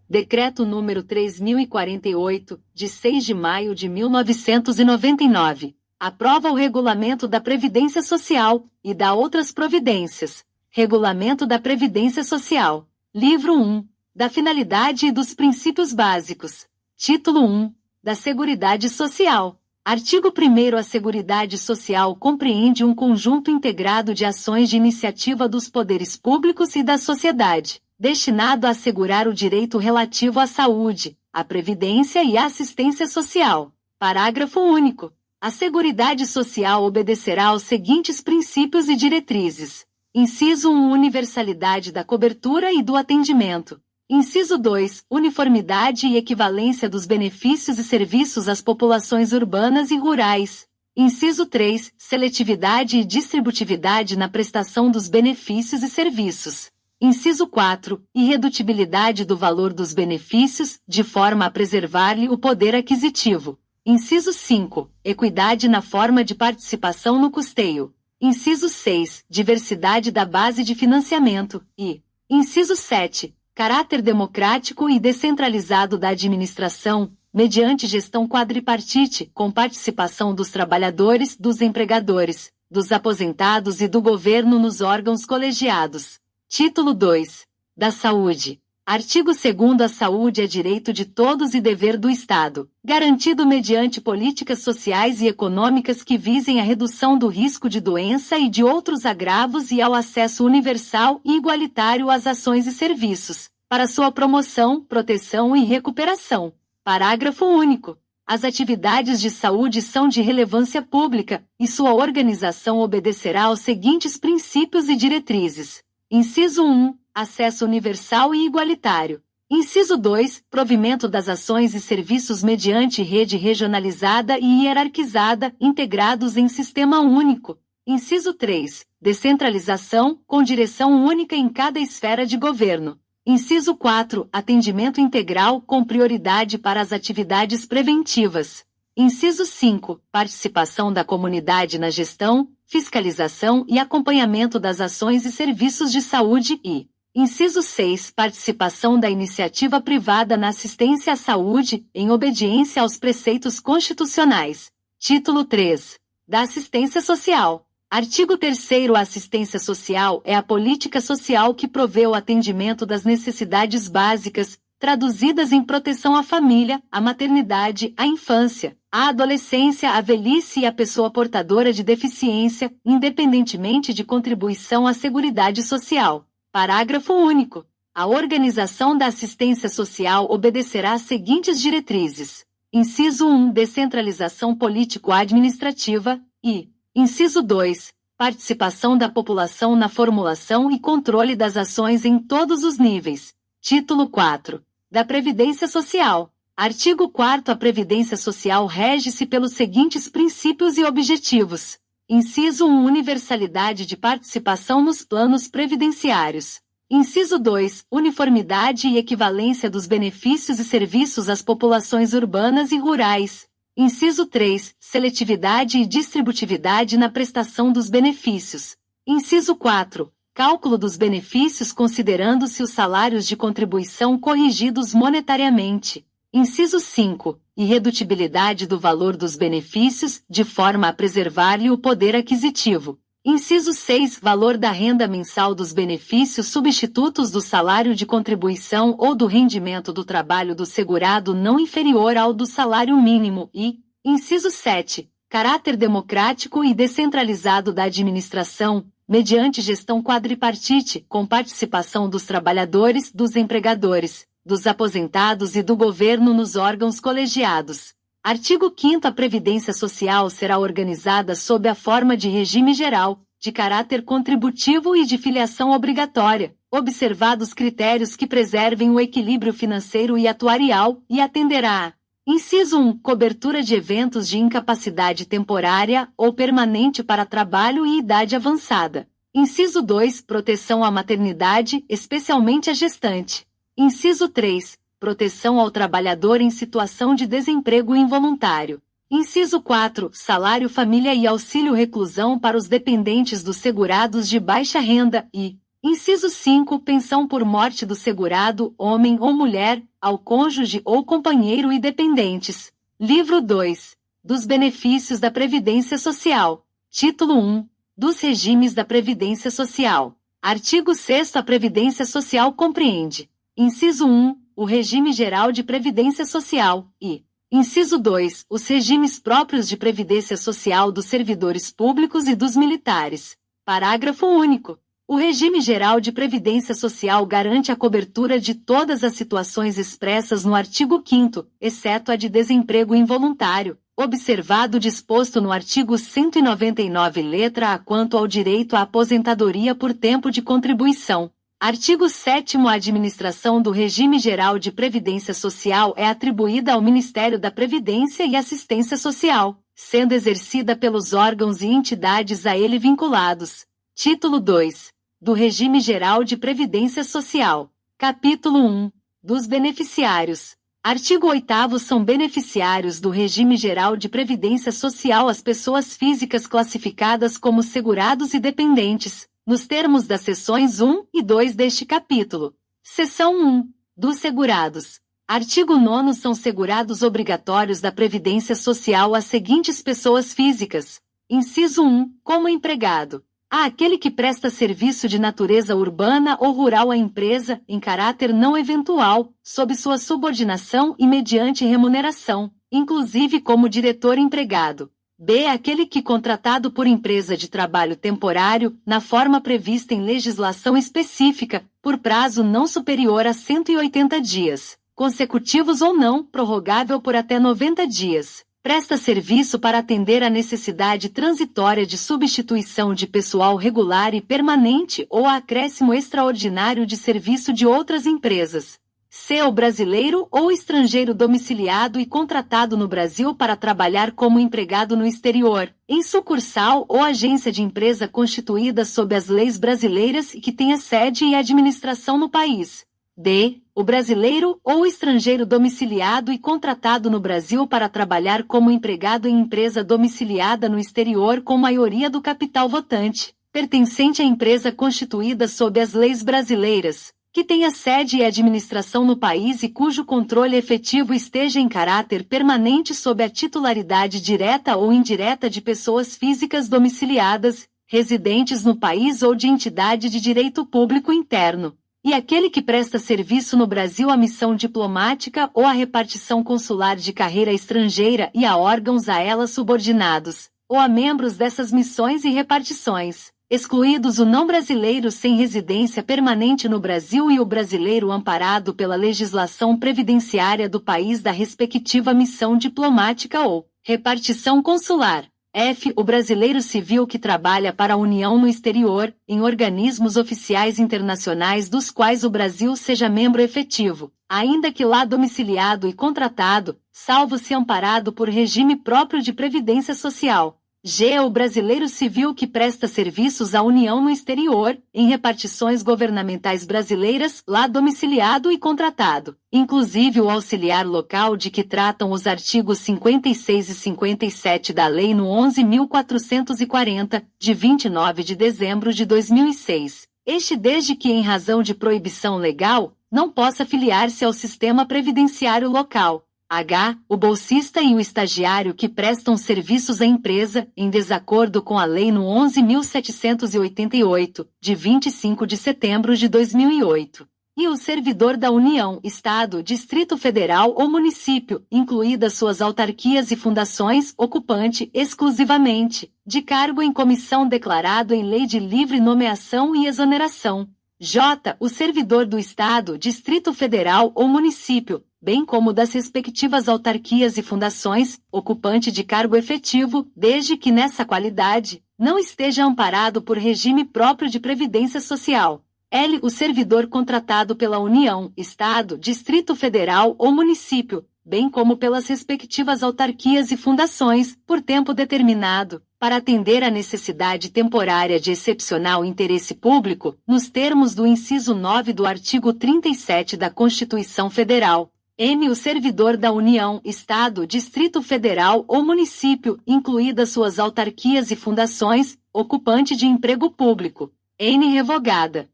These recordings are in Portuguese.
Decreto número 3048, de 6 de maio de 1999. Aprova o Regulamento da Previdência Social e da outras providências. Regulamento da Previdência Social. Livro 1. Da finalidade e dos princípios básicos. Título 1. Da Seguridade Social. Artigo 1º. A Seguridade Social compreende um conjunto integrado de ações de iniciativa dos poderes públicos e da sociedade, destinado a assegurar o direito relativo à saúde, à previdência e à assistência social. Parágrafo único. A Seguridade Social obedecerá aos seguintes princípios e diretrizes. Inciso 1. Universalidade da cobertura e do atendimento. Inciso 2. Uniformidade e equivalência dos benefícios e serviços às populações urbanas e rurais. Inciso 3. Seletividade e distributividade na prestação dos benefícios e serviços. Inciso 4. Irredutibilidade do valor dos benefícios, de forma a preservar-lhe o poder aquisitivo. Inciso 5. Equidade na forma de participação no custeio. Inciso 6. Diversidade da base de financiamento. E inciso 7. Caráter democrático e descentralizado da administração, mediante gestão quadripartite, com participação dos trabalhadores, dos empregadores, dos aposentados e do governo nos órgãos colegiados. Título 2. Da Saúde. Artigo 2º. A saúde é direito de todos e dever do Estado, garantido mediante políticas sociais e econômicas que visem a redução do risco de doença e de outros agravos e ao acesso universal e igualitário às ações e serviços, para sua promoção, proteção e recuperação. Parágrafo único. As atividades de saúde são de relevância pública, e sua organização obedecerá aos seguintes princípios e diretrizes. Inciso 1. Acesso universal e igualitário. Inciso 2. Provimento das ações e serviços mediante rede regionalizada e hierarquizada, integrados em sistema único. Inciso 3. Descentralização, com direção única em cada esfera de governo. Inciso 4. Atendimento integral, com prioridade para as atividades preventivas. Inciso 5. Participação da comunidade na gestão, fiscalização e acompanhamento das ações e serviços de saúde e inciso 6. Participação da iniciativa privada na assistência à saúde, em obediência aos preceitos constitucionais. Título 3. Da Assistência Social. Artigo 3º. A assistência social é a política social que provê o atendimento das necessidades básicas, traduzidas em proteção à família, à maternidade, à infância, à adolescência, à velhice e à pessoa portadora de deficiência, independentemente de contribuição à Seguridade Social. Parágrafo único. A organização da assistência social obedecerá às seguintes diretrizes. Inciso 1. Descentralização político-administrativa e inciso 2. Participação da população na formulação e controle das ações em todos os níveis. Título 4. Da Previdência Social. Artigo 4º. A Previdência Social rege-se pelos seguintes princípios e objetivos. Inciso 1. Universalidade de participação nos planos previdenciários. Inciso 2. Uniformidade e equivalência dos benefícios e serviços às populações urbanas e rurais. Inciso 3. Seletividade e distributividade na prestação dos benefícios. Inciso 4. Cálculo dos benefícios considerando-se os salários de contribuição corrigidos monetariamente. Inciso 5. Irredutibilidade do valor dos benefícios, de forma a preservar-lhe o poder aquisitivo. Inciso 6. Valor da renda mensal dos benefícios substitutos do salário de contribuição ou do rendimento do trabalho do segurado não inferior ao do salário mínimo e, inciso 7. Caráter democrático e descentralizado da administração, mediante gestão quadripartite, com participação dos trabalhadores, dos empregadores, dos aposentados e do governo nos órgãos colegiados. Artigo 5º. A Previdência Social será organizada sob a forma de regime geral, de caráter contributivo e de filiação obrigatória, observados critérios que preservem o equilíbrio financeiro e atuarial, e atenderá a: inciso 1. Cobertura de eventos de incapacidade temporária ou permanente para trabalho e idade avançada. Inciso 2. Proteção à maternidade, especialmente à gestante. Inciso 3. Proteção ao trabalhador em situação de desemprego involuntário. Inciso 4. Salário família e auxílio reclusão para os dependentes dos segurados de baixa renda e Inciso 5. Pensão por morte do segurado, homem ou mulher, ao cônjuge ou companheiro e dependentes. Livro 2. Dos benefícios da Previdência Social. Título 1. Dos regimes da Previdência Social. Artigo 6º. A Previdência Social compreende: inciso 1. O regime geral de previdência social e inciso 2. Os regimes próprios de previdência social dos servidores públicos e dos militares. Parágrafo único. O regime geral de previdência social garante a cobertura de todas as situações expressas no artigo 5º, exceto a de desemprego involuntário, observado o disposto no artigo 199 letra A quanto ao direito à aposentadoria por tempo de contribuição. Artigo 7º. A administração do regime geral de previdência social é atribuída ao Ministério da Previdência e Assistência Social, sendo exercida pelos órgãos e entidades a ele vinculados. Título 2. Do Regime Geral de Previdência Social. Capítulo 1. Dos beneficiários. Artigo 8º. São beneficiários do Regime Geral de Previdência Social as pessoas físicas classificadas como segurados e dependentes, nos termos das seções 1 e 2 deste capítulo. Seção 1. Dos segurados. Artigo 9º. São segurados obrigatórios da Previdência Social as seguintes pessoas físicas. Inciso 1. Como empregado. Aquele que presta serviço de natureza urbana ou rural à empresa, em caráter não eventual, sob sua subordinação e mediante remuneração, inclusive como diretor empregado. B. Aquele que contratado por empresa de trabalho temporário, na forma prevista em legislação específica, por prazo não superior a 180 dias, consecutivos ou não, prorrogável por até 90 dias. Presta serviço para atender à necessidade transitória de substituição de pessoal regular e permanente ou a acréscimo extraordinário de serviço de outras empresas. C. O brasileiro ou estrangeiro domiciliado e contratado no Brasil para trabalhar como empregado no exterior, em sucursal ou agência de empresa constituída sob as leis brasileiras e que tenha sede e administração no país. D. O brasileiro ou estrangeiro domiciliado e contratado no Brasil para trabalhar como empregado em empresa domiciliada no exterior com maioria do capital votante, pertencente à empresa constituída sob as leis brasileiras, que tenha sede e administração no país e cujo controle efetivo esteja em caráter permanente sob a titularidade direta ou indireta de pessoas físicas domiciliadas, residentes no país ou de entidade de direito público interno. E aquele que presta serviço no Brasil à missão diplomática ou à repartição consular de carreira estrangeira e a órgãos a ela subordinados, ou a membros dessas missões e repartições, excluídos o não brasileiro sem residência permanente no Brasil e o brasileiro amparado pela legislação previdenciária do país da respectiva missão diplomática ou repartição consular. F. O brasileiro civil que trabalha para a União no exterior, em organismos oficiais internacionais dos quais o Brasil seja membro efetivo, ainda que lá domiciliado e contratado, salvo se amparado por regime próprio de previdência social. G. O brasileiro civil que presta serviços à União no exterior, em repartições governamentais brasileiras, lá domiciliado e contratado, inclusive o auxiliar local de que tratam os artigos 56 e 57 da Lei no 11.440, de 29 de dezembro de 2006. Este desde que, em razão de proibição legal, não possa filiar-se ao sistema previdenciário local. H. O bolsista e o estagiário que prestam serviços à empresa, em desacordo com a Lei no 11.788, de 25 de setembro de 2008. E o servidor da União, Estado, Distrito Federal ou município, incluídas suas autarquias e fundações, ocupante, exclusivamente, de cargo em comissão declarado em lei de livre nomeação e exoneração. J. O servidor do Estado, Distrito Federal ou município, bem como das respectivas autarquias e fundações, ocupante de cargo efetivo, desde que nessa qualidade, não esteja amparado por regime próprio de previdência social. L. O servidor contratado pela União, Estado, Distrito Federal ou município, bem como pelas respectivas autarquias e fundações, por tempo determinado, para atender à necessidade temporária de excepcional interesse público, nos termos do inciso 9 do artigo 37 da Constituição Federal. M. O servidor da União, Estado, Distrito Federal ou município, incluídas suas autarquias e fundações, ocupante de emprego público. N. Revogada.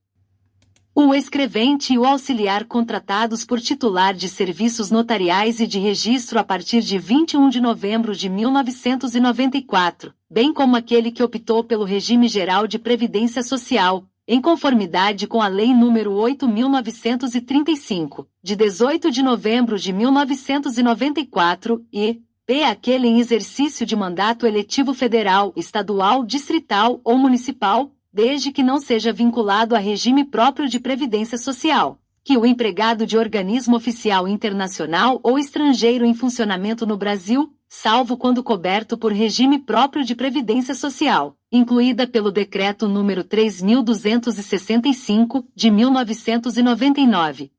O escrevente e o auxiliar contratados por titular de serviços notariais e de registro a partir de 21 de novembro de 1994, bem como aquele que optou pelo regime geral de previdência social, em conformidade com a Lei nº 8.935, de 18 de novembro de 1994, e p. aquele em exercício de mandato eletivo federal, estadual, distrital ou municipal, desde que não seja vinculado a regime próprio de previdência social, que o empregado de organismo oficial internacional ou estrangeiro em funcionamento no Brasil, salvo quando coberto por regime próprio de previdência social, incluída pelo Decreto nº 3.265, de 1999.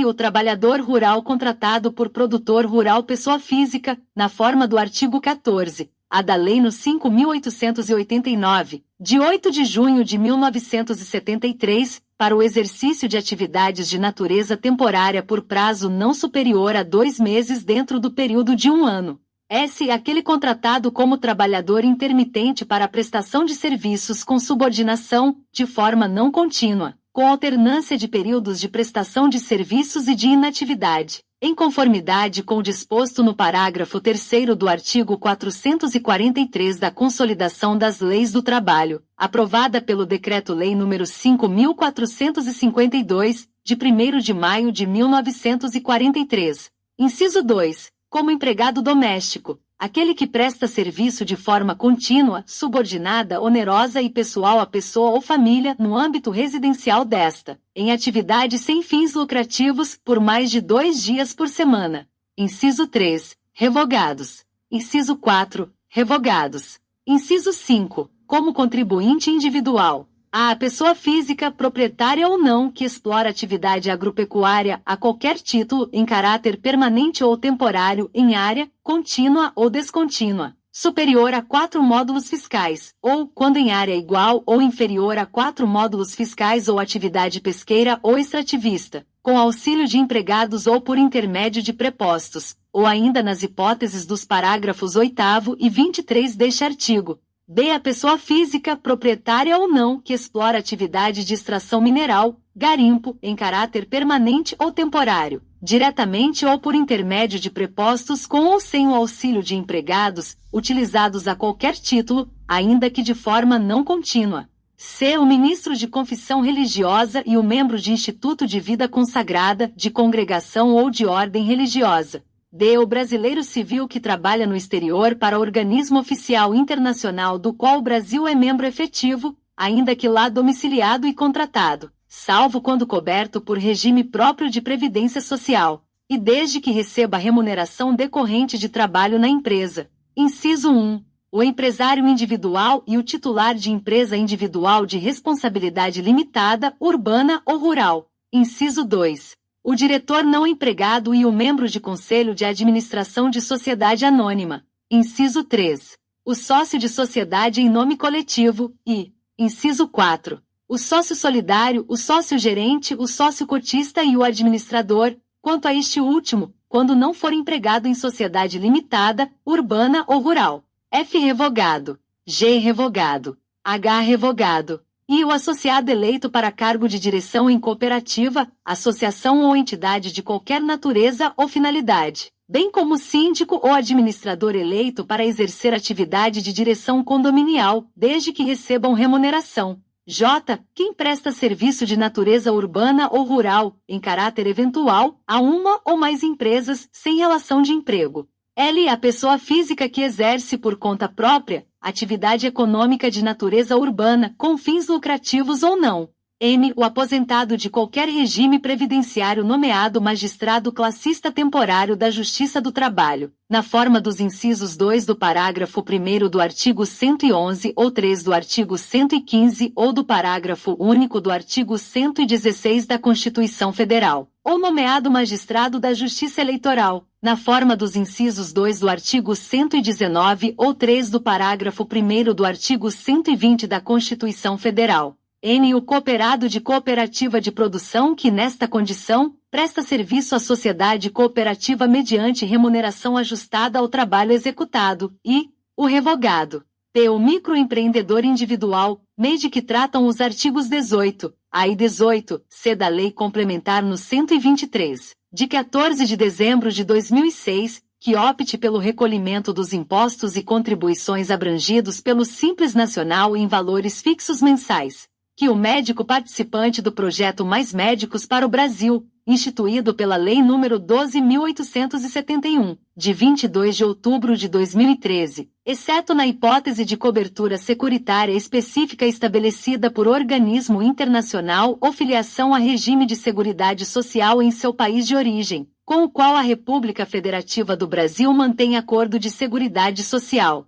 O trabalhador rural contratado por produtor rural pessoa física, na forma do artigo 14, a da Lei no 5.889, de 8 de junho de 1973, para o exercício de atividades de natureza temporária por prazo não superior a 2 meses dentro do período de 1 ano. Aquele contratado como trabalhador intermitente para a prestação de serviços com subordinação, de forma não contínua, com alternância de períodos de prestação de serviços e de inatividade, em conformidade com o disposto no parágrafo 3º do artigo 443 da Consolidação das Leis do Trabalho, aprovada pelo Decreto-Lei nº 5.452, de 1º de maio de 1943. Inciso 2. Como empregado doméstico, aquele que presta serviço de forma contínua, subordinada, onerosa e pessoal à pessoa ou família no âmbito residencial desta, em atividade sem fins lucrativos, por mais de 2 dias por semana. Inciso 3. Revogados. Inciso 4. Revogados. Inciso 5. Como contribuinte individual, a pessoa física, proprietária ou não, que explora atividade agropecuária a qualquer título em caráter permanente ou temporário em área, contínua ou descontínua, superior a 4 módulos fiscais, ou, quando em área igual ou inferior a 4 módulos fiscais ou atividade pesqueira ou extrativista, com auxílio de empregados ou por intermédio de prepostos, ou ainda nas hipóteses dos parágrafos 8º e 23 deste artigo. A pessoa física, proprietária ou não, que explora atividade de extração mineral, garimpo, em caráter permanente ou temporário, diretamente ou por intermédio de prepostos com ou sem o auxílio de empregados, utilizados a qualquer título, ainda que de forma não contínua. O ministro de confissão religiosa e o membro de instituto de vida consagrada, de congregação ou de ordem religiosa. O brasileiro civil que trabalha no exterior para organismo oficial internacional do qual o Brasil é membro efetivo, ainda que lá domiciliado e contratado, salvo quando coberto por regime próprio de previdência social, e desde que receba remuneração decorrente de trabalho na empresa. Inciso 1. O empresário individual e o titular de empresa individual de responsabilidade limitada, urbana ou rural. Inciso 2. O diretor não empregado e o membro de conselho de administração de sociedade anônima. Inciso 3. O sócio de sociedade em nome coletivo e, inciso 4, o sócio solidário, o sócio gerente, o sócio cotista e o administrador, quanto a este último, quando não for empregado em sociedade limitada, urbana ou rural. F. Revogado. G. Revogado. H. Revogado. E o associado eleito para cargo de direção em cooperativa, associação ou entidade de qualquer natureza ou finalidade, bem como síndico ou administrador eleito para exercer atividade de direção condominial, desde que recebam remuneração. J. Quem presta serviço de natureza urbana ou rural, em caráter eventual, a uma ou mais empresas, sem relação de emprego. L. A pessoa física que exerce por conta própria atividade econômica de natureza urbana, com fins lucrativos ou não. M. O aposentado de qualquer regime previdenciário nomeado magistrado classista temporário da Justiça do Trabalho, na forma dos incisos 2 do parágrafo 1º do artigo 111 ou 3 do artigo 115 ou do parágrafo único do artigo 116 da Constituição Federal, ou nomeado magistrado da Justiça Eleitoral, na forma dos incisos 2 do artigo 119 ou 3 do parágrafo 1º do artigo 120 da Constituição Federal. N. O cooperado de cooperativa de produção que, nesta condição, presta serviço à sociedade cooperativa mediante remuneração ajustada ao trabalho executado, e o revogado. P. O microempreendedor individual, MEI de que tratam os artigos 18-A e 18-C da Lei Complementar no 123, de 14 de dezembro de 2006, que opte pelo recolhimento dos impostos e contribuições abrangidos pelo Simples Nacional em valores fixos mensais, que o médico participante do projeto Mais Médicos para o Brasil, instituído pela Lei nº 12.871, de 22 de outubro de 2013, exceto na hipótese de cobertura securitária específica estabelecida por organismo internacional ou filiação a regime de seguridade social em seu país de origem, com o qual a República Federativa do Brasil mantém acordo de seguridade social.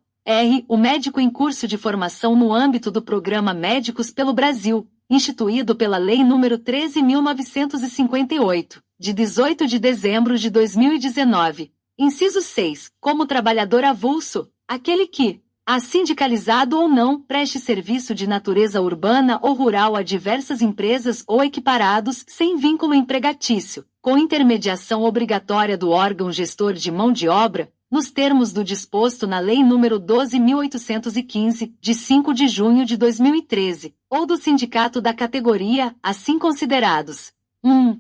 O médico em curso de formação no âmbito do Programa Médicos pelo Brasil, instituído pela Lei nº 13.958, de 18 de dezembro de 2019. Inciso 6. Como trabalhador avulso, aquele que, sindicalizado ou não, preste serviço de natureza urbana ou rural a diversas empresas ou equiparados sem vínculo empregatício, com intermediação obrigatória do órgão gestor de mão de obra, nos termos do disposto na Lei nº 12.815, de 5 de junho de 2013, ou do sindicato da categoria, assim considerados. 1.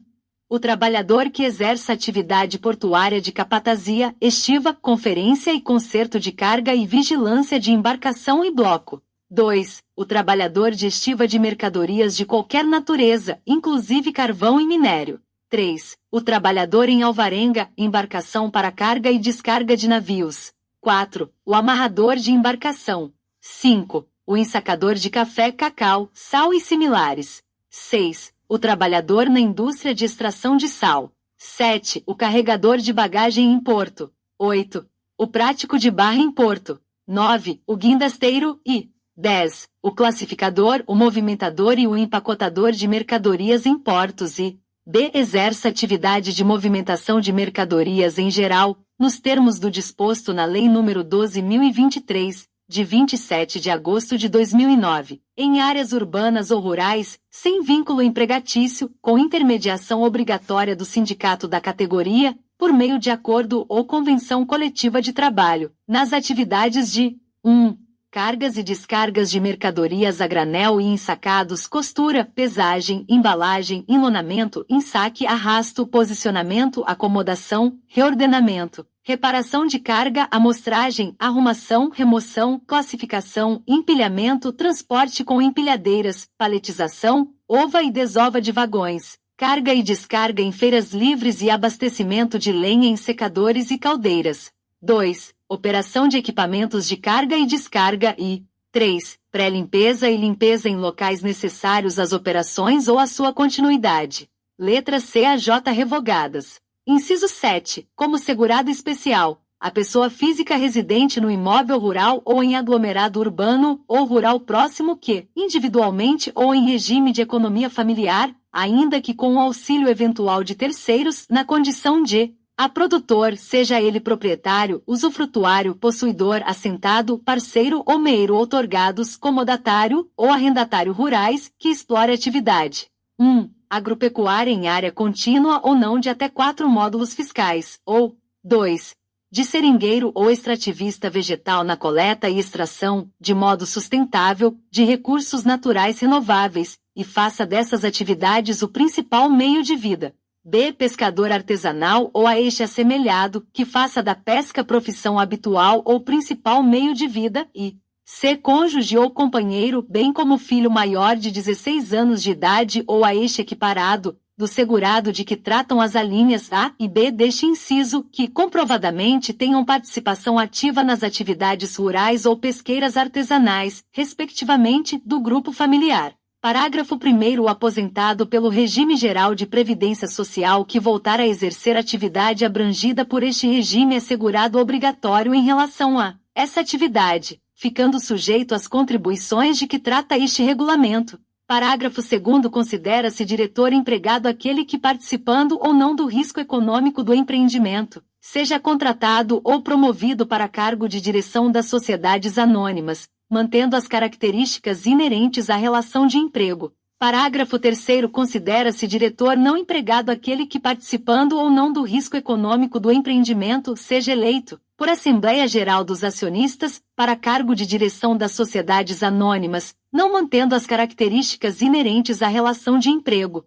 O trabalhador que exerça atividade portuária de capatazia, estiva, conferência e conserto de carga e vigilância de embarcação e bloco. 2. O trabalhador de estiva de mercadorias de qualquer natureza, inclusive carvão e minério. 3. O trabalhador em alvarenga, embarcação para carga e descarga de navios. 4. O amarrador de embarcação. 5. O ensacador de café, cacau, sal e similares. 6. O trabalhador na indústria de extração de sal. 7. O carregador de bagagem em porto. 8. O prático de barra em porto. 9. O guindasteiro e 10. O classificador, o movimentador e o empacotador de mercadorias em portos e exerce atividade de movimentação de mercadorias em geral, nos termos do disposto na Lei nº 12.023, de 27 de agosto de 2009, em áreas urbanas ou rurais, sem vínculo empregatício, com intermediação obrigatória do sindicato da categoria, por meio de acordo ou convenção coletiva de trabalho, nas atividades de 1. Cargas e descargas de mercadorias a granel e ensacados, costura, pesagem, embalagem, enlonamento, ensaque, arrasto, posicionamento, acomodação, reordenamento, reparação de carga, amostragem, arrumação, remoção, classificação, empilhamento, transporte com empilhadeiras, paletização, ova e desova de vagões, carga e descarga em feiras livres e abastecimento de lenha em secadores e caldeiras. 2. Operação de equipamentos de carga e descarga e 3. Pré-limpeza e limpeza em locais necessários às operações ou à sua continuidade. Letra C a J revogadas. Inciso 7. Como segurado especial, a pessoa física residente no imóvel rural ou em aglomerado urbano ou rural próximo que, individualmente ou em regime de economia familiar, ainda que com o auxílio eventual de terceiros, na condição de produtor, seja ele proprietário, usufrutuário, possuidor, assentado, parceiro ou meiro outorgados, comodatário ou arrendatário rurais, que explore atividade. 1. Agropecuária em área contínua ou não de até 4 módulos fiscais, ou 2. De seringueiro ou extrativista vegetal na coleta e extração, de modo sustentável, de recursos naturais renováveis, e faça dessas atividades o principal meio de vida. B. Pescador artesanal ou a este assemelhado, que faça da pesca profissão habitual ou principal meio de vida e C. Cônjuge ou companheiro, bem como filho maior de 16 anos de idade ou a este equiparado, do segurado de que tratam as alíneas A e B deste inciso, que comprovadamente tenham participação ativa nas atividades rurais ou pesqueiras artesanais, respectivamente, do grupo familiar. Parágrafo 1º. O aposentado pelo regime geral de previdência social que voltar a exercer atividade abrangida por este regime é segurado obrigatório em relação a essa atividade, ficando sujeito às contribuições de que trata este regulamento. Parágrafo 2º. Considera-se diretor empregado aquele que, participando ou não do risco econômico do empreendimento, seja contratado ou promovido para cargo de direção das sociedades anônimas, mantendo as características inerentes à relação de emprego. Parágrafo 3º. Considera-se diretor não empregado aquele que, participando ou não do risco econômico do empreendimento, seja eleito, por Assembleia Geral dos Acionistas, para cargo de direção das sociedades anônimas, não mantendo as características inerentes à relação de emprego.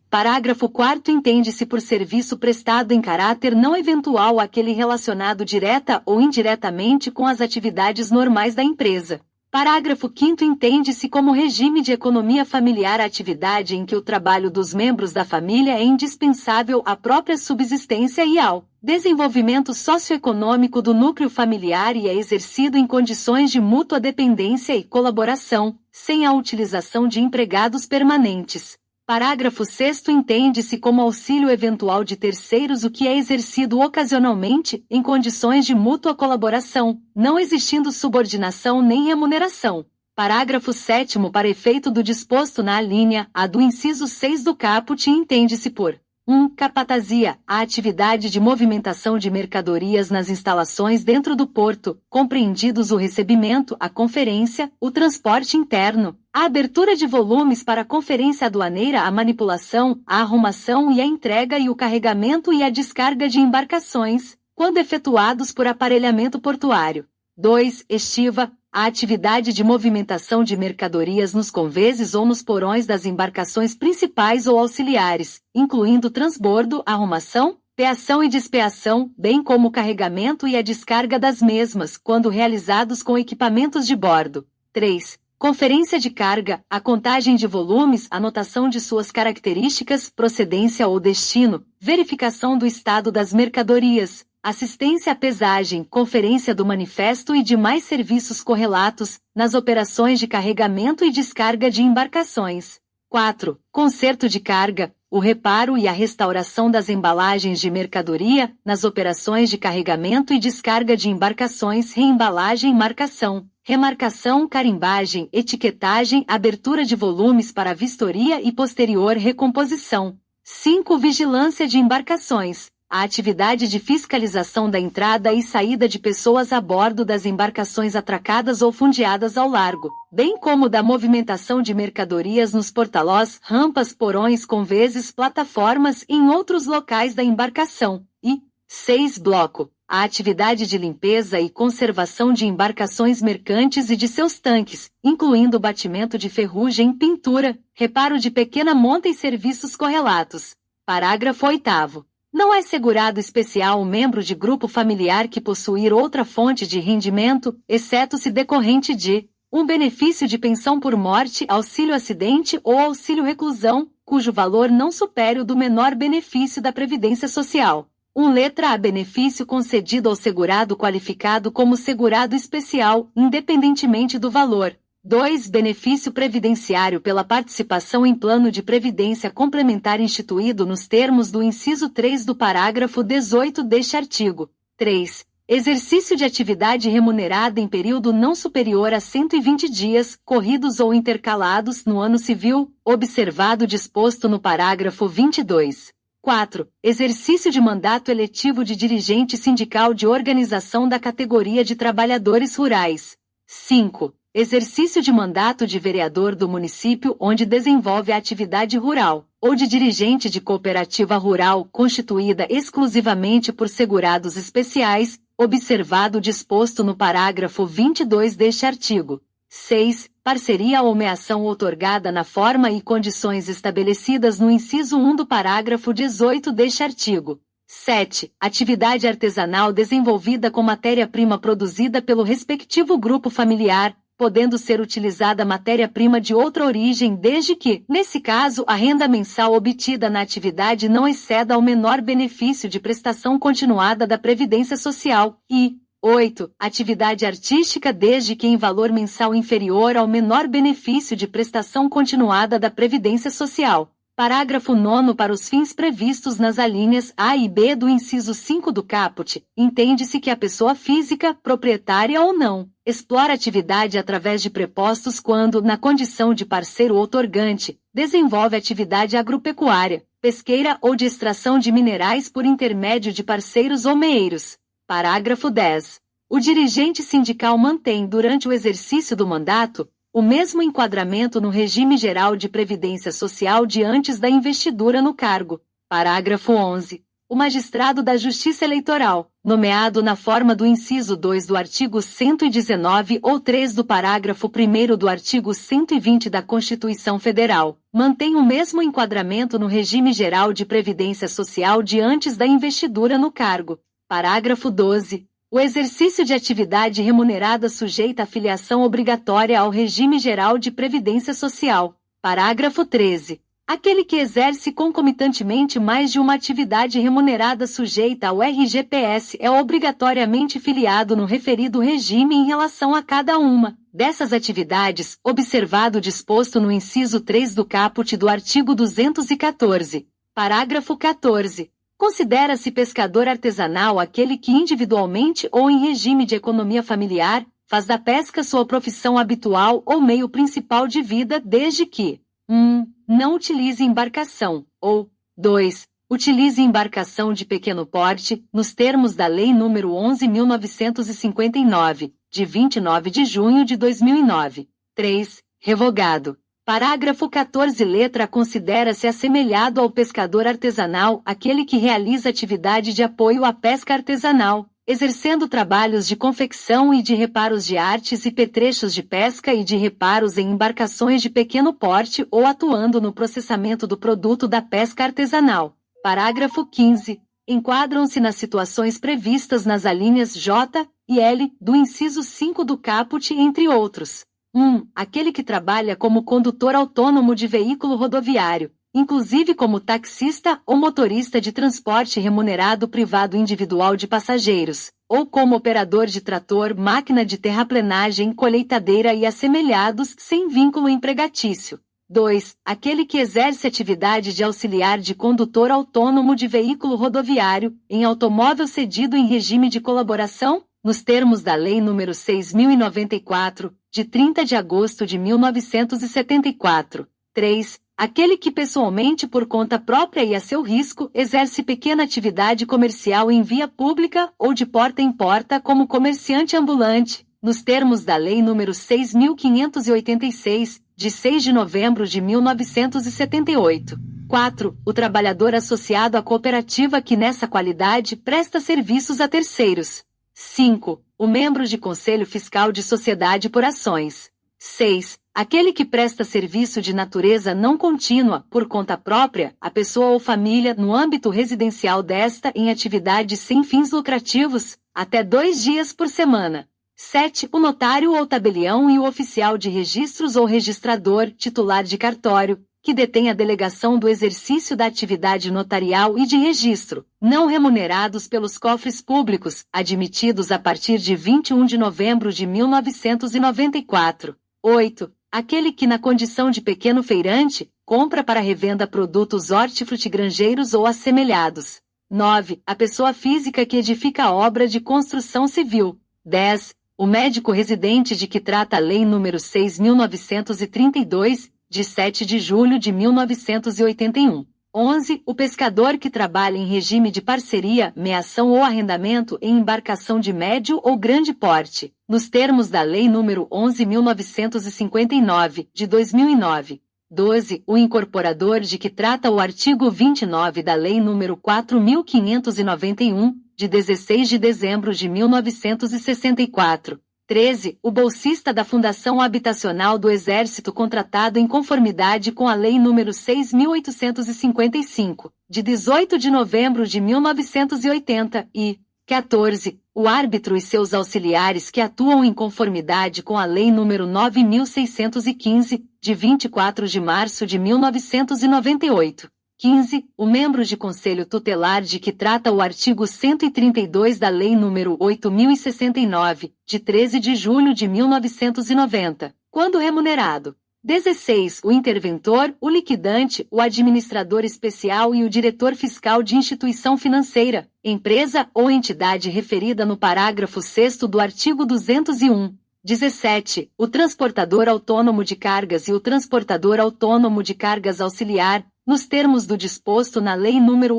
Parágrafo 4º. Entende-se por serviço prestado em caráter não eventual aquele relacionado direta ou indiretamente com as atividades normais da empresa. Parágrafo 5º. Entende-se como regime de economia familiar a atividade em que o trabalho dos membros da família é indispensável à própria subsistência e ao desenvolvimento socioeconômico do núcleo familiar e é exercido em condições de mútua dependência e colaboração, sem a utilização de empregados permanentes. Parágrafo 6º. Entende-se como auxílio eventual de terceiros o que é exercido ocasionalmente, em condições de mútua colaboração, não existindo subordinação nem remuneração. Parágrafo 7º. Para efeito do disposto na alínea A do inciso 6 do caput, entende-se por 1. Capatazia, a atividade de movimentação de mercadorias nas instalações dentro do porto, compreendidos o recebimento, a conferência, o transporte interno, a abertura de volumes para a conferência aduaneira, a manipulação, a arrumação e a entrega e o carregamento e a descarga de embarcações, quando efetuados por aparelhamento portuário. 2. Estiva, a atividade de movimentação de mercadorias nos conveses ou nos porões das embarcações principais ou auxiliares, incluindo transbordo, arrumação, peação e despeação, bem como o carregamento e a descarga das mesmas, quando realizados com equipamentos de bordo. 3. Conferência de carga, a contagem de volumes, anotação de suas características, procedência ou destino, verificação do estado das mercadorias, assistência à pesagem, conferência do manifesto e demais serviços correlatos, nas operações de carregamento e descarga de embarcações. 4. Conserto de carga, o reparo e a restauração das embalagens de mercadoria, nas operações de carregamento e descarga de embarcações, reembalagem e marcação, remarcação, carimbagem, etiquetagem, abertura de volumes para vistoria e posterior recomposição. 5. Vigilância de embarcações, a atividade de fiscalização da entrada e saída de pessoas a bordo das embarcações atracadas ou fundeadas ao largo, bem como da movimentação de mercadorias nos portalós, rampas, porões, conveses, plataformas e em outros locais da embarcação. E 6. Bloco, a atividade de limpeza e conservação de embarcações mercantes e de seus tanques, incluindo batimento de ferrugem, pintura, reparo de pequena monta e serviços correlatos. Parágrafo 8º. Não é segurado especial o membro de grupo familiar que possuir outra fonte de rendimento, exceto se decorrente de um benefício de pensão por morte, auxílio acidente ou auxílio reclusão, cujo valor não supere o do menor benefício da Previdência Social. Letra A. Benefício concedido ao segurado qualificado como segurado especial, independentemente do valor. 2. Benefício previdenciário pela participação em plano de previdência complementar instituído nos termos do inciso 3 do parágrafo 18 deste artigo. 3. Exercício de atividade remunerada em período não superior a 120 dias, corridos ou intercalados no ano civil, observado o disposto no parágrafo 22. 4. Exercício de mandato eletivo de dirigente sindical de organização da categoria de trabalhadores rurais. 5. Exercício de mandato de vereador do município onde desenvolve a atividade rural, ou de dirigente de cooperativa rural constituída exclusivamente por segurados especiais, observado o disposto no parágrafo 22 deste artigo. 6. Parceria ou meação outorgada na forma e condições estabelecidas no inciso 1 do parágrafo 18 deste artigo. 7. Atividade artesanal desenvolvida com matéria-prima produzida pelo respectivo grupo familiar, podendo ser utilizada matéria-prima de outra origem desde que, nesse caso, a renda mensal obtida na atividade não exceda ao menor benefício de prestação continuada da Previdência Social, e 8. Atividade artística desde que em valor mensal inferior ao menor benefício de prestação continuada da Previdência Social. Parágrafo 9º. Para os fins previstos nas alíneas A e B do inciso 5 do caput, entende-se que a pessoa física, proprietária ou não, explora atividade através de prepostos quando, na condição de parceiro outorgante, desenvolve atividade agropecuária, pesqueira ou de extração de minerais por intermédio de parceiros ou meeiros. Parágrafo 10. O dirigente sindical mantém durante o exercício do mandato o mesmo enquadramento no regime geral de previdência social de antes da investidura no cargo. Parágrafo 11. O magistrado da Justiça Eleitoral, nomeado na forma do inciso 2 do artigo 119 ou 3 do parágrafo 1º do artigo 120 da Constituição Federal, mantém o mesmo enquadramento no regime geral de previdência social de antes da investidura no cargo. Parágrafo 12. O exercício de atividade remunerada sujeita à filiação obrigatória ao regime geral de previdência social. Parágrafo 13. Aquele que exerce concomitantemente mais de uma atividade remunerada sujeita ao RGPS é obrigatoriamente filiado no referido regime em relação a cada uma dessas atividades, observado o disposto no inciso 3 do caput do artigo 214. Parágrafo 14. Considera-se pescador artesanal aquele que individualmente ou em regime de economia familiar, faz da pesca sua profissão habitual ou meio principal de vida desde que 1. Não utilize embarcação, ou 2. Utilize embarcação de pequeno porte, nos termos da Lei nº 11.959, de 29 de junho de 2009. 3. Revogado. Parágrafo 14. Letra A. Considera-se assemelhado ao pescador artesanal aquele que realiza atividade de apoio à pesca artesanal, exercendo trabalhos de confecção e de reparos de artes e petrechos de pesca e de reparos em embarcações de pequeno porte ou atuando no processamento do produto da pesca artesanal. Parágrafo 15. Enquadram-se nas situações previstas nas alíneas J e L do inciso 5 do caput, entre outros. 1. Aquele que trabalha como condutor autônomo de veículo rodoviário, inclusive como taxista ou motorista de transporte remunerado privado individual de passageiros, ou como operador de trator, máquina de terraplenagem, colheitadeira e assemelhados, sem vínculo empregatício. 2. Aquele que exerce atividade de auxiliar de condutor autônomo de veículo rodoviário, em automóvel cedido em regime de colaboração, nos termos da Lei nº 6.094, de 30 de agosto de 1974. 3. Aquele que pessoalmente por conta própria e a seu risco exerce pequena atividade comercial em via pública ou de porta em porta como comerciante ambulante, nos termos da Lei nº 6.586, de 6 de novembro de 1978. 4. O trabalhador associado à cooperativa que nessa qualidade presta serviços a terceiros. 5. O membro de conselho fiscal de sociedade por ações. 6. Aquele que presta serviço de natureza não contínua, por conta própria, a pessoa ou família no âmbito residencial desta em atividades sem fins lucrativos, até 2 dias por semana. 7. O notário ou tabelião e o oficial de registros ou registrador, titular de cartório, que detém a delegação do exercício da atividade notarial e de registro, não remunerados pelos cofres públicos, admitidos a partir de 21 de novembro de 1994. 8. Aquele que na condição de pequeno feirante, compra para revenda produtos hortifrutigranjeiros ou assemelhados. 9. A pessoa física que edifica obra de construção civil. 10. O médico residente de que trata a Lei nº 6.932, de 7 de julho de 1981. 11. O pescador que trabalha em regime de parceria, meação ou arrendamento em embarcação de médio ou grande porte, nos termos da Lei nº 11.959, de 2009. 12. O incorporador de que trata o artigo 29 da Lei nº 4.591, de 16 de dezembro de 1964. 13. O bolsista da Fundação Habitacional do Exército contratado em conformidade com a Lei nº 6.855, de 18 de novembro de 1980 e 14. O árbitro e seus auxiliares que atuam em conformidade com a Lei nº 9.615, de 24 de março de 1998. 15. O membro de conselho tutelar de que trata o artigo 132 da Lei nº 8.069, de 13 de julho de 1990, quando remunerado. 16. O interventor, o liquidante, o administrador especial e o diretor fiscal de instituição financeira, empresa ou entidade referida no parágrafo 6º do artigo 201. 17. O transportador autônomo de cargas e o transportador autônomo de cargas auxiliar, nos termos do disposto na Lei nº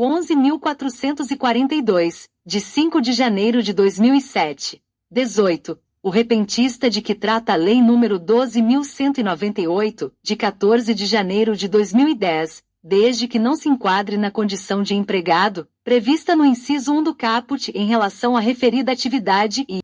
11.442, de 5 de janeiro de 2007. 18. o repentista de que trata a Lei nº 12.198, de 14 de janeiro de 2010, desde que não se enquadre na condição de empregado, prevista no inciso 1 do caput em relação à referida atividade e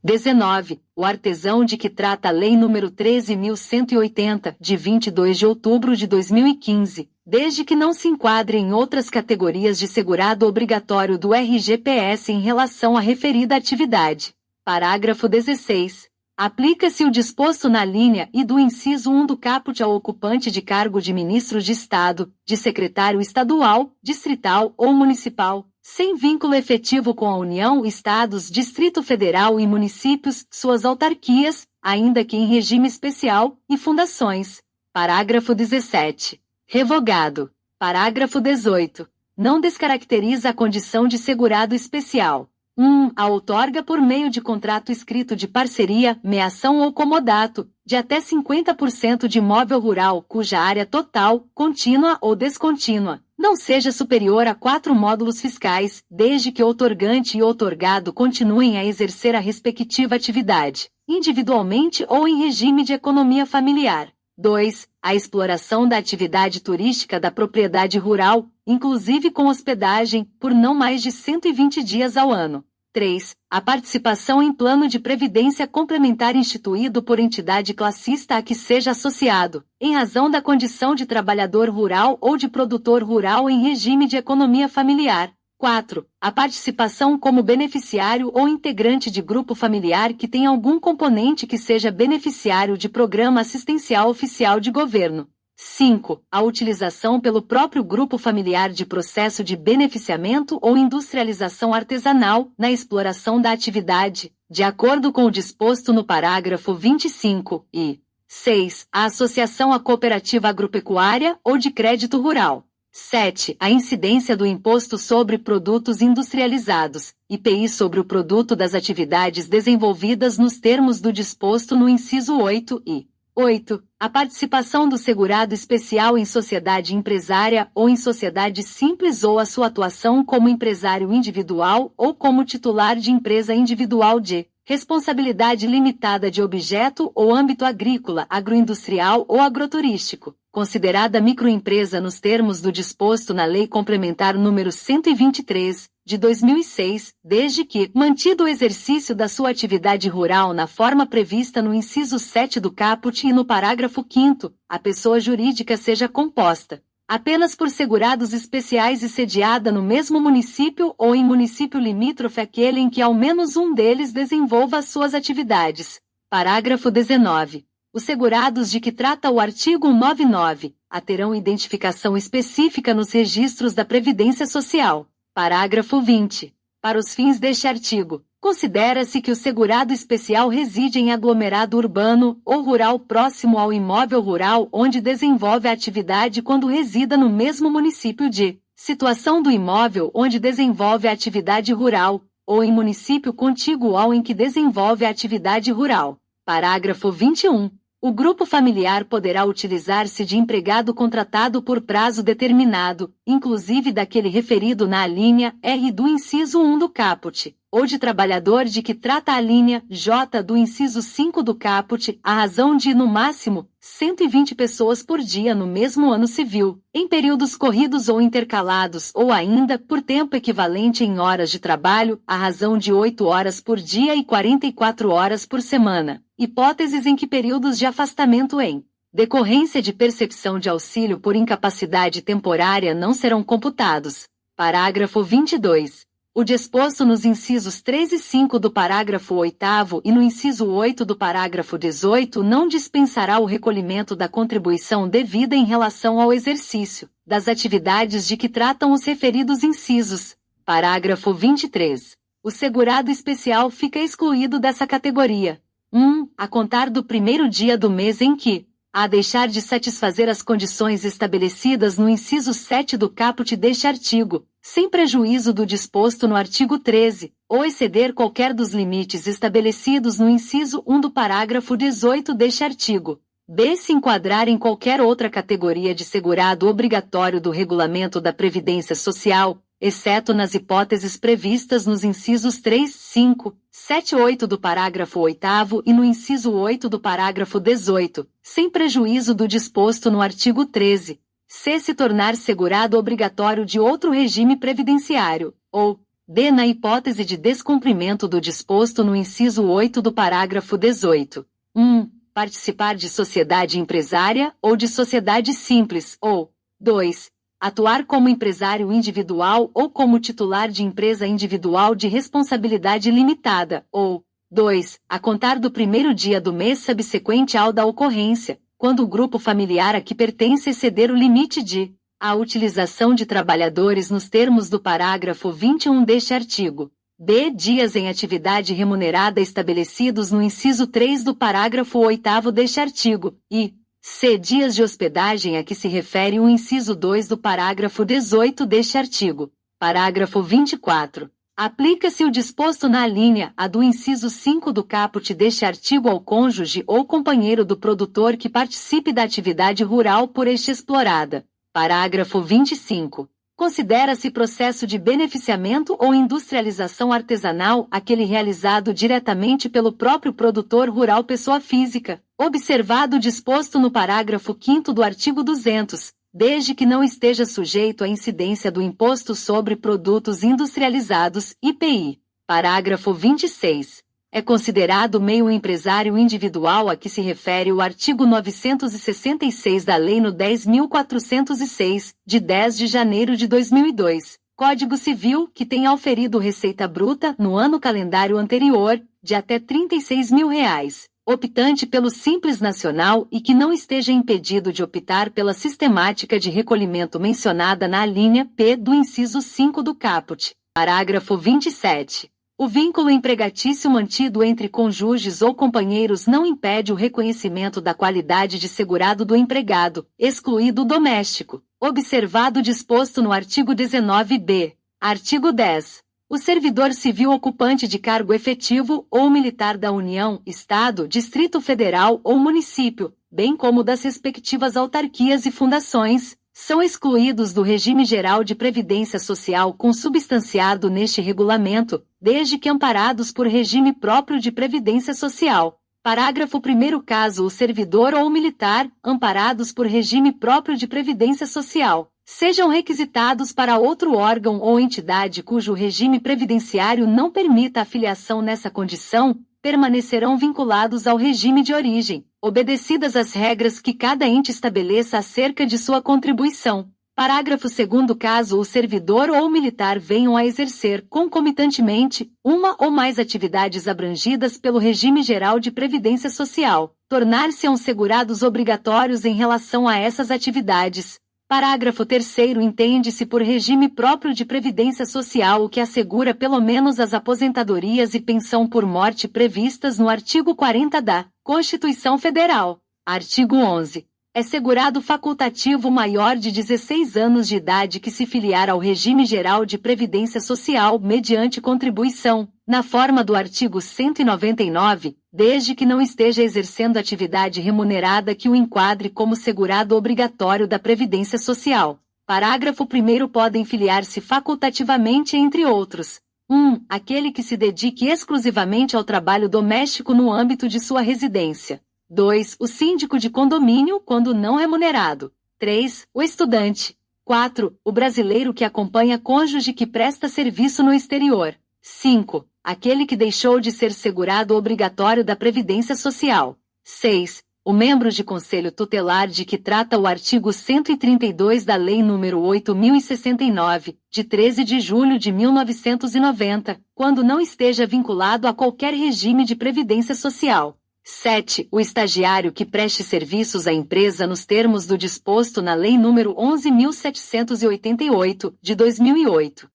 19. O artesão de que trata a Lei nº 13.180, de 22 de outubro de 2015, desde que não se enquadre em outras categorias de segurado obrigatório do RGPS em relação à referida atividade. Parágrafo 16. Aplica-se o disposto na linha I do inciso 1 do caput ao ocupante de cargo de ministro de Estado, de secretário estadual, distrital ou municipal, sem vínculo efetivo com a União, Estados, Distrito Federal e municípios, suas autarquias, ainda que em regime especial, e fundações. Parágrafo 17. Revogado. Parágrafo 18. Não descaracteriza a condição de segurado especial. 1. A outorga por meio de contrato escrito de parceria, meação ou comodato, de até 50% de imóvel rural cuja área total, contínua ou descontínua, não seja superior a 4 módulos fiscais, desde que outorgante e outorgado continuem a exercer a respectiva atividade, individualmente ou em regime de economia familiar. 2. A exploração da atividade turística da propriedade rural, inclusive com hospedagem, por não mais de 120 dias ao ano. 3. A participação em plano de previdência complementar instituído por entidade classista a que seja associado, em razão da condição de trabalhador rural ou de produtor rural em regime de economia familiar. 4. A participação como beneficiário ou integrante de grupo familiar que tenha algum componente que seja beneficiário de programa assistencial oficial de governo. 5. A utilização pelo próprio grupo familiar de processo de beneficiamento ou industrialização artesanal na exploração da atividade, de acordo com o disposto no parágrafo 25, e 6. A associação à cooperativa agropecuária ou de crédito rural. 7. A incidência do Imposto sobre Produtos Industrializados, IPI sobre o produto das atividades desenvolvidas nos termos do disposto no inciso 8 e 8. A participação do segurado especial em sociedade empresária ou em sociedade simples ou a sua atuação como empresário individual ou como titular de empresa individual de responsabilidade limitada de objeto ou âmbito agrícola, agroindustrial ou agroturístico, considerada microempresa nos termos do disposto na Lei Complementar nº 123, de 2006, desde que, mantido o exercício da sua atividade rural na forma prevista no inciso 7 do caput e no parágrafo 5º, a pessoa jurídica seja composta apenas por segurados especiais e sediada no mesmo município ou em município limítrofe àquele em que ao menos um deles desenvolva as suas atividades. Parágrafo 19. Os segurados de que trata o artigo 199, terão identificação específica nos registros da Previdência Social. Parágrafo 20. Para os fins deste artigo, considera-se que o segurado especial reside em aglomerado urbano ou rural próximo ao imóvel rural onde desenvolve a atividade quando resida no mesmo município de situação do imóvel onde desenvolve a atividade rural, ou em município contíguo ao em que desenvolve a atividade rural. Parágrafo 21. O grupo familiar poderá utilizar-se de empregado contratado por prazo determinado, inclusive daquele referido na alínea R do inciso 1 do caput, ou de trabalhador de que trata a alínea J do inciso 5 do caput, à razão de, no máximo, 120 pessoas por dia no mesmo ano civil, em períodos corridos ou intercalados, ou ainda, por tempo equivalente em horas de trabalho, à razão de 8 horas por dia e 44 horas por semana. Hipóteses em que períodos de afastamento em decorrência de percepção de auxílio por incapacidade temporária não serão computados. Parágrafo 22. O disposto nos incisos 3 e 5 do parágrafo 8º e no inciso 8 do parágrafo 18 não dispensará o recolhimento da contribuição devida em relação ao exercício das atividades de que tratam os referidos incisos. Parágrafo 23. O segurado especial fica excluído dessa categoria. 1. A contar do primeiro dia do mês em que, a deixar de satisfazer as condições estabelecidas no inciso 7 do caput deste artigo, sem prejuízo do disposto no artigo 13, ou exceder qualquer dos limites estabelecidos no inciso 1 do parágrafo 18 deste artigo. B. Se enquadrar em qualquer outra categoria de segurado obrigatório do regulamento da Previdência Social, exceto nas hipóteses previstas nos incisos 3, 5, 7 e 8 do parágrafo 8º e no inciso 8 do parágrafo 18, sem prejuízo do disposto no artigo 13, se tornar segurado obrigatório de outro regime previdenciário, ou d. na hipótese de descumprimento do disposto no inciso 8 do parágrafo 18. 1. Participar de sociedade empresária ou de sociedade simples, ou 2. Atuar como empresário individual ou como titular de empresa individual de responsabilidade limitada, ou 2. A contar do primeiro dia do mês subsequente ao da ocorrência, quando o grupo familiar a que pertence exceder o limite de a utilização de trabalhadores nos termos do parágrafo 21 deste artigo. B. Dias em atividade remunerada estabelecidos no inciso 3 do parágrafo 8º deste artigo, e c. Dias de hospedagem a que se refere o inciso 2 do parágrafo 18 deste artigo. Parágrafo 24. Aplica-se o disposto na alínea A do inciso 5 do caput deste artigo ao cônjuge ou companheiro do produtor que participe da atividade rural por este explorada. Parágrafo 25. Considera-se processo de beneficiamento ou industrialização artesanal aquele realizado diretamente pelo próprio produtor rural pessoa física, observado o disposto no parágrafo 5º do artigo 200, desde que não esteja sujeito à incidência do Imposto sobre Produtos Industrializados, IPI. Parágrafo 26. É considerado meio empresário individual a que se refere o artigo 966 da Lei nº 10.406, de 10 de janeiro de 2002, Código Civil, que tenha auferido receita bruta, no ano calendário anterior, de até R$ 36.000, optante pelo Simples Nacional e que não esteja impedido de optar pela sistemática de recolhimento mencionada na alínea P do inciso 5 do caput. Parágrafo 27. O vínculo empregatício mantido entre cônjuges ou companheiros não impede o reconhecimento da qualidade de segurado do empregado, excluído o doméstico, observado o disposto no artigo 19b. Artigo 10. O servidor civil ocupante de cargo efetivo ou militar da União, Estado, Distrito Federal ou município, bem como das respectivas autarquias e fundações, são excluídos do regime geral de previdência social consubstanciado neste regulamento, desde que amparados por regime próprio de previdência social. Parágrafo 1º. Caso o servidor ou militar, amparados por regime próprio de previdência social, sejam requisitados para outro órgão ou entidade cujo regime previdenciário não permita a filiação nessa condição, permanecerão vinculados ao regime de origem, obedecidas as regras que cada ente estabeleça acerca de sua contribuição. Parágrafo 2º. Caso o servidor ou militar venham a exercer concomitantemente uma ou mais atividades abrangidas pelo regime geral de previdência social, tornar-se-ão segurados obrigatórios em relação a essas atividades. Parágrafo 3º. Entende-se por regime próprio de previdência social o que assegura pelo menos as aposentadorias e pensão por morte previstas no artigo 40 da Constituição Federal. Artigo 11. É segurado facultativo maior de 16 anos de idade que se filiar ao regime geral de previdência social mediante contribuição, na forma do artigo 199, desde que não esteja exercendo atividade remunerada que o enquadre como segurado obrigatório da Previdência Social. Parágrafo 1º. Podem filiar-se facultativamente entre outros: 1. Aquele que se dedique exclusivamente ao trabalho doméstico no âmbito de sua residência. 2. O síndico de condomínio, quando não remunerado. 3. O estudante. 4. O brasileiro que acompanha cônjuge que presta serviço no exterior. 5. Aquele que deixou de ser segurado obrigatório da Previdência Social. 6. O membro de conselho tutelar de que trata o artigo 132 da Lei nº 8.069, de 13 de julho de 1990, quando não esteja vinculado a qualquer regime de previdência social. 7. O estagiário que preste serviços à empresa nos termos do disposto na Lei nº 11.788, de 2008.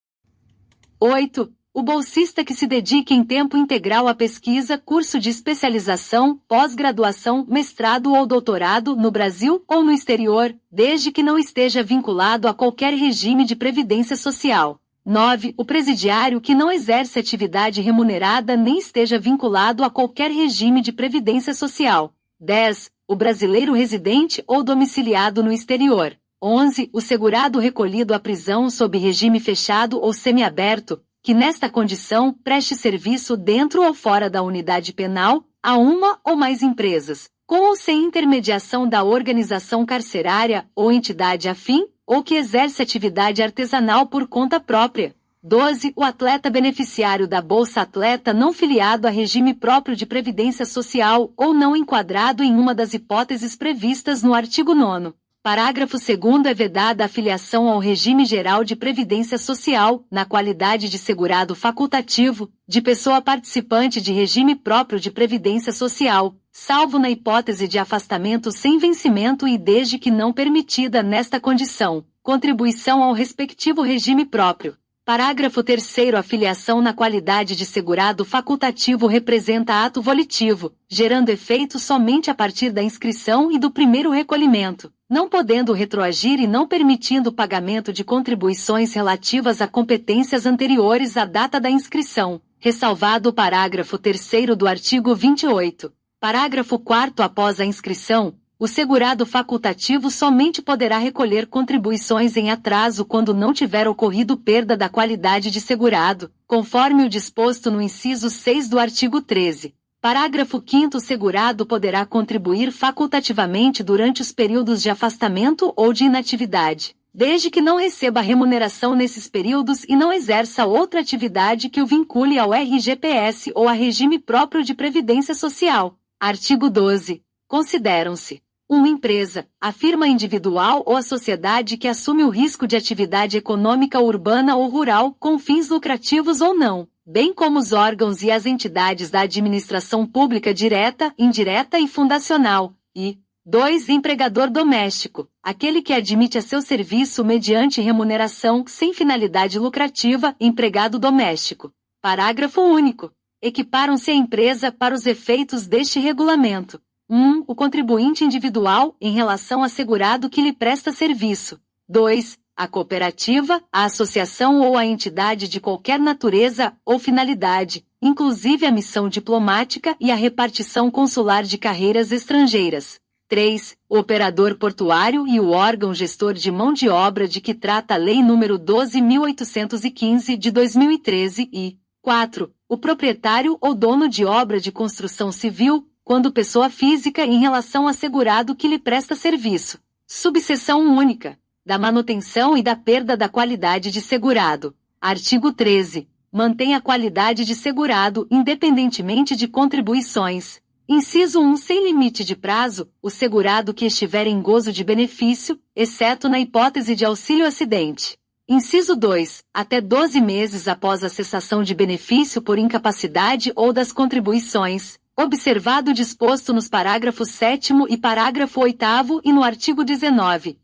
8. O bolsista que se dedique em tempo integral à pesquisa, curso de especialização, pós-graduação, mestrado ou doutorado no Brasil ou no exterior, desde que não esteja vinculado a qualquer regime de previdência social. 9. O presidiário que não exerce atividade remunerada nem esteja vinculado a qualquer regime de previdência social. 10. O brasileiro residente ou domiciliado no exterior. 11. O segurado recolhido à prisão sob regime fechado ou semiaberto, que nesta condição preste serviço dentro ou fora da unidade penal, a uma ou mais empresas, com ou sem intermediação da organização carcerária ou entidade afim, ou que exerce atividade artesanal por conta própria. 12. O atleta beneficiário da Bolsa Atleta não filiado a regime próprio de previdência social ou não enquadrado em uma das hipóteses previstas no artigo 9º. Parágrafo 2º é vedada a filiação ao regime geral de previdência social, na qualidade de segurado facultativo, de pessoa participante de regime próprio de previdência social, salvo na hipótese de afastamento sem vencimento e desde que não permitida nesta condição, contribuição ao respectivo regime próprio. Parágrafo 3º. A filiação na qualidade de segurado facultativo representa ato volitivo, gerando efeito somente a partir da inscrição e do primeiro recolhimento, não podendo retroagir e não permitindo o pagamento de contribuições relativas a competências anteriores à data da inscrição, ressalvado o parágrafo 3º do artigo 28. Parágrafo 4º. Após a inscrição, o segurado facultativo somente poderá recolher contribuições em atraso quando não tiver ocorrido perda da qualidade de segurado, conforme o disposto no inciso 6 do artigo 13. Parágrafo 5º. O segurado poderá contribuir facultativamente durante os períodos de afastamento ou de inatividade, desde que não receba remuneração nesses períodos e não exerça outra atividade que o vincule ao RGPS ou a regime próprio de previdência social. Artigo 12. Consideram-se: 1. Empresa, a firma individual ou a sociedade que assume o risco de atividade econômica urbana ou rural com fins lucrativos ou não, bem como os órgãos e as entidades da administração pública direta, indireta e fundacional. E 2. Empregador doméstico, aquele que admite a seu serviço mediante remuneração sem finalidade lucrativa, empregado doméstico. Parágrafo único. Equiparam-se a empresa para os efeitos deste regulamento: 1. O contribuinte individual, em relação a segurado que lhe presta serviço. 2. A cooperativa, a associação ou a entidade de qualquer natureza ou finalidade, inclusive a missão diplomática e a repartição consular de carreiras estrangeiras. 3. O operador portuário e o órgão gestor de mão de obra de que trata a Lei nº 12.815 de 2013 e 4. O proprietário ou dono de obra de construção civil, quando pessoa física em relação a segurado que lhe presta serviço. Subseção única. Da manutenção e da perda da qualidade de segurado. Artigo 13. Mantém a qualidade de segurado independentemente de contribuições. Inciso 1. Sem limite de prazo, o segurado que estiver em gozo de benefício, exceto na hipótese de auxílio-acidente. Inciso 2. Até 12 meses após a cessação de benefício por incapacidade ou das contribuições, observado o disposto nos parágrafo 7º e parágrafo 8º e no artigo 19,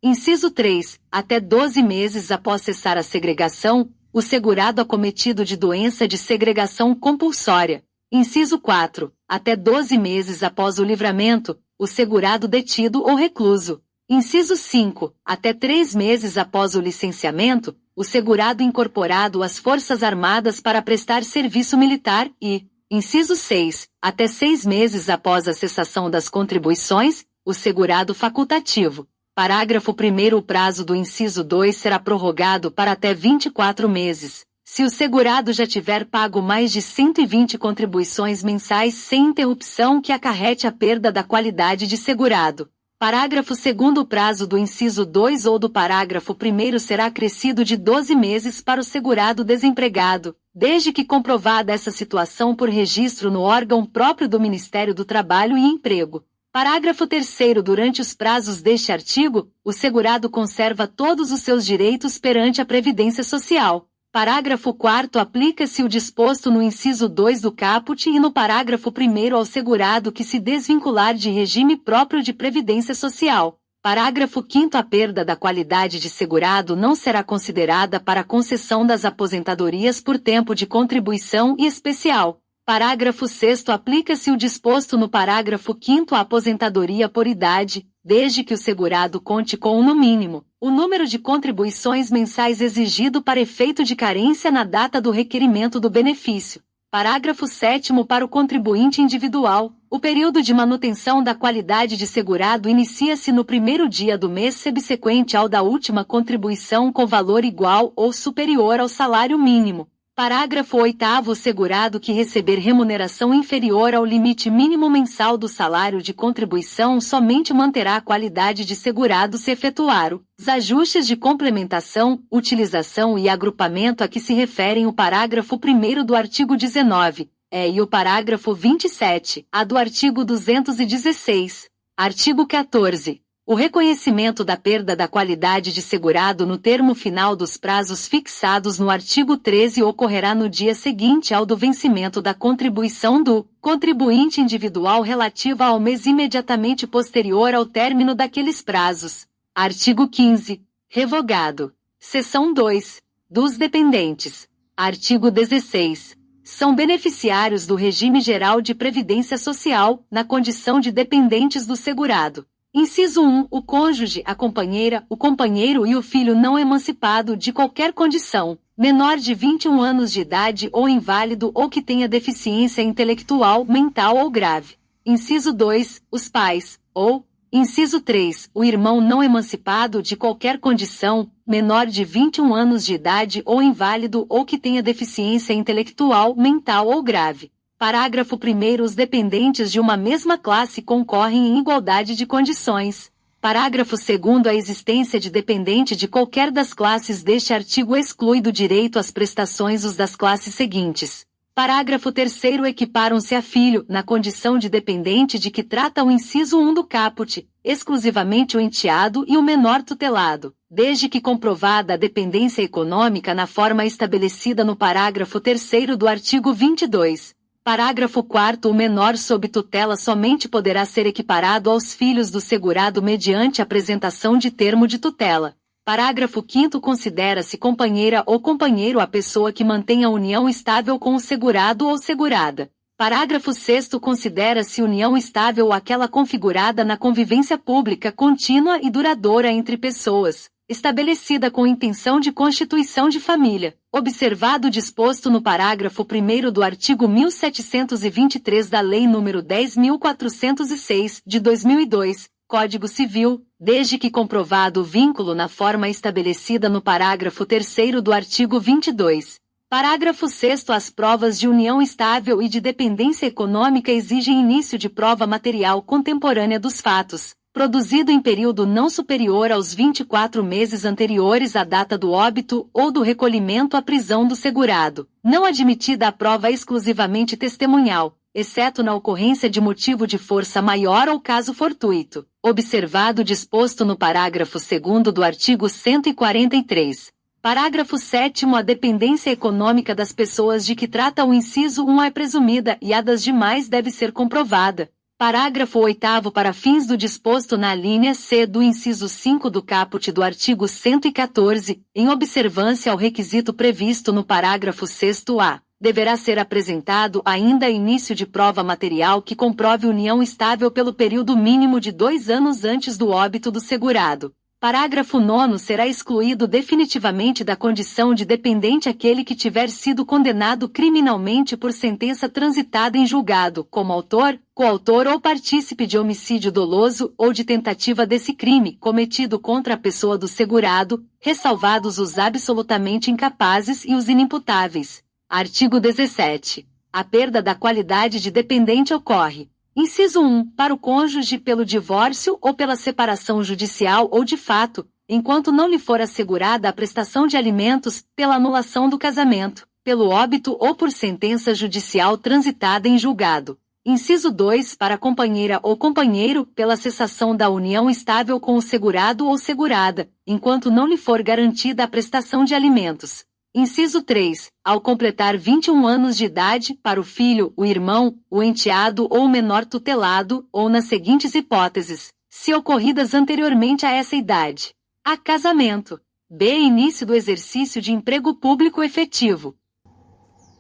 Inciso 3. Até 12 meses após cessar a segregação, o segurado acometido de doença de segregação compulsória. Inciso 4. Até 12 meses após o livramento, o segurado detido ou recluso. Inciso 5. Até 3 meses após o licenciamento, o segurado incorporado às Forças Armadas para prestar serviço militar e, inciso 6. Até 6 meses após a cessação das contribuições, o segurado facultativo. Parágrafo 1º. O prazo do inciso 2 será prorrogado para até 24 meses, se o segurado já tiver pago mais de 120 contribuições mensais sem interrupção que acarrete a perda da qualidade de segurado. Parágrafo 2º. O prazo do inciso 2 ou do parágrafo 1º será acrescido de 12 meses para o segurado desempregado, desde que comprovada essa situação por registro no órgão próprio do Ministério do Trabalho e Emprego. Parágrafo 3º. Durante os prazos deste artigo, o segurado conserva todos os seus direitos perante a Previdência Social. Parágrafo 4º. Aplica-se o disposto no inciso 2 do caput e no parágrafo 1º ao segurado que se desvincular de regime próprio de Previdência Social. Parágrafo 5º. A perda da qualidade de segurado não será considerada para a concessão das aposentadorias por tempo de contribuição e especial. Parágrafo 6º. Aplica-se o disposto no parágrafo 5º à aposentadoria por idade, desde que o segurado conte com, no mínimo, o número de contribuições mensais exigido para efeito de carência na data do requerimento do benefício. Parágrafo 7º para o contribuinte individual, o período de manutenção da qualidade de segurado inicia-se no primeiro dia do mês subsequente ao da última contribuição com valor igual ou superior ao salário mínimo. Parágrafo 8º o segurado que receber remuneração inferior ao limite mínimo mensal do salário de contribuição somente manterá a qualidade de segurado se efetuar os ajustes de complementação, utilização e agrupamento a que se referem o parágrafo 1º do artigo 19, e o parágrafo 27, do artigo 216. Artigo 14. O reconhecimento da perda da qualidade de segurado no termo final dos prazos fixados no artigo 13 ocorrerá no dia seguinte ao do vencimento da contribuição do contribuinte individual relativa ao mês imediatamente posterior ao término daqueles prazos. Artigo 15. Revogado. Seção 2. Dos dependentes. Artigo 16. São beneficiários do regime geral de previdência social, na condição de dependentes do segurado. Inciso 1. O cônjuge, a companheira, o companheiro e o filho não emancipado de qualquer condição, menor de 21 anos de idade ou inválido ou que tenha deficiência intelectual, mental ou grave. Inciso 2. Os pais, ou, inciso 3. O irmão não emancipado de qualquer condição, menor de 21 anos de idade ou inválido ou que tenha deficiência intelectual, mental ou grave. Parágrafo 1º os dependentes de uma mesma classe concorrem em igualdade de condições. Parágrafo 2º a existência de dependente de qualquer das classes deste artigo exclui do direito às prestações os das classes seguintes. Parágrafo 3º equiparam-se a filho, na condição de dependente de que trata o inciso 1 do caput, exclusivamente o enteado e o menor tutelado, desde que comprovada a dependência econômica na forma estabelecida no parágrafo 3º do artigo 22. Parágrafo 4º o menor sob tutela somente poderá ser equiparado aos filhos do segurado mediante apresentação de termo de tutela. Parágrafo 5º considera-se companheira ou companheiro a pessoa que mantém a união estável com o segurado ou segurada. Parágrafo 6º considera-se união estável aquela configurada na convivência pública contínua e duradoura entre pessoas, estabelecida com intenção de constituição de família, observado o disposto no parágrafo 1º do artigo 1723 da Lei nº 10.406, de 2002, Código Civil, desde que comprovado o vínculo na forma estabelecida no parágrafo 3º do artigo 22. Parágrafo 6º as provas de união estável e de dependência econômica exigem início de prova material contemporânea dos fatos, produzido em período não superior aos 24 meses anteriores à data do óbito ou do recolhimento à prisão do segurado, não admitida a prova exclusivamente testemunhal, exceto na ocorrência de motivo de força maior ou caso fortuito, observado o disposto no parágrafo 2º do artigo 143. Parágrafo 7º a dependência econômica das pessoas de que trata o inciso 1 é presumida e a das demais deve ser comprovada. Parágrafo 8º para fins do disposto na linha C do inciso 5 do caput do artigo 114, em observância ao requisito previsto no parágrafo 6º-A, deverá ser apresentado ainda início de prova material que comprove união estável pelo período mínimo de 2 anos antes do óbito do segurado. Parágrafo 9º será excluído definitivamente da condição de dependente aquele que tiver sido condenado criminalmente por sentença transitada em julgado, como autor, coautor ou partícipe de homicídio doloso ou de tentativa desse crime cometido contra a pessoa do segurado, ressalvados os absolutamente incapazes e os inimputáveis. Artigo 17. A perda da qualidade de dependente ocorre: inciso 1, para o cônjuge pelo divórcio ou pela separação judicial ou de fato, enquanto não lhe for assegurada a prestação de alimentos, pela anulação do casamento, pelo óbito ou por sentença judicial transitada em julgado. Inciso 2, para a companheira ou companheiro, pela cessação da união estável com o segurado ou segurada, enquanto não lhe for garantida a prestação de alimentos. Inciso 3. Ao completar 21 anos de idade, para o filho, o irmão, o enteado ou o menor tutelado, ou nas seguintes hipóteses, se ocorridas anteriormente a essa idade: A. Casamento. B. Início do exercício de emprego público efetivo.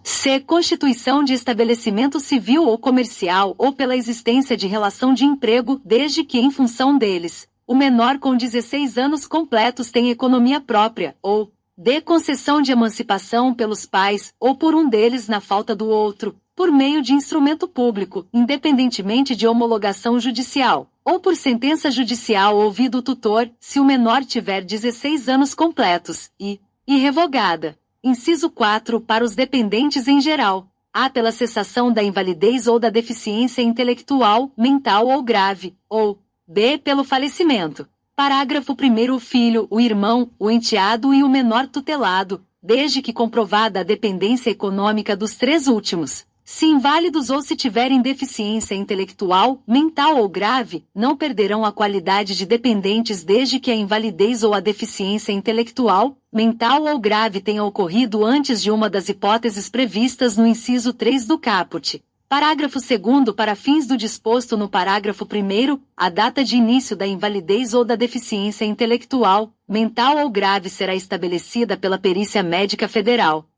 C. Constituição de estabelecimento civil ou comercial ou pela existência de relação de emprego, desde que em função deles, o menor com 16 anos completos tenha economia própria, ou D. Concessão de emancipação pelos pais ou por um deles na falta do outro, por meio de instrumento público, independentemente de homologação judicial, ou por sentença judicial ouvido o tutor, se o menor tiver 16 anos completos, e revogada. Inciso 4. Para os dependentes em geral. A. Pela cessação da invalidez ou da deficiência intelectual, mental ou grave, ou B. Pelo falecimento. Parágrafo 1º. O filho, o irmão, o enteado e o menor tutelado, desde que comprovada a dependência econômica dos três últimos, se inválidos ou se tiverem deficiência intelectual, mental ou grave, não perderão a qualidade de dependentes desde que a invalidez ou a deficiência intelectual, mental ou grave tenha ocorrido antes de uma das hipóteses previstas no inciso 3 do caput. Parágrafo 2º. Para fins do disposto no parágrafo 1º, a data de início da invalidez ou da deficiência intelectual, mental ou grave será estabelecida pela Perícia Médica Federal.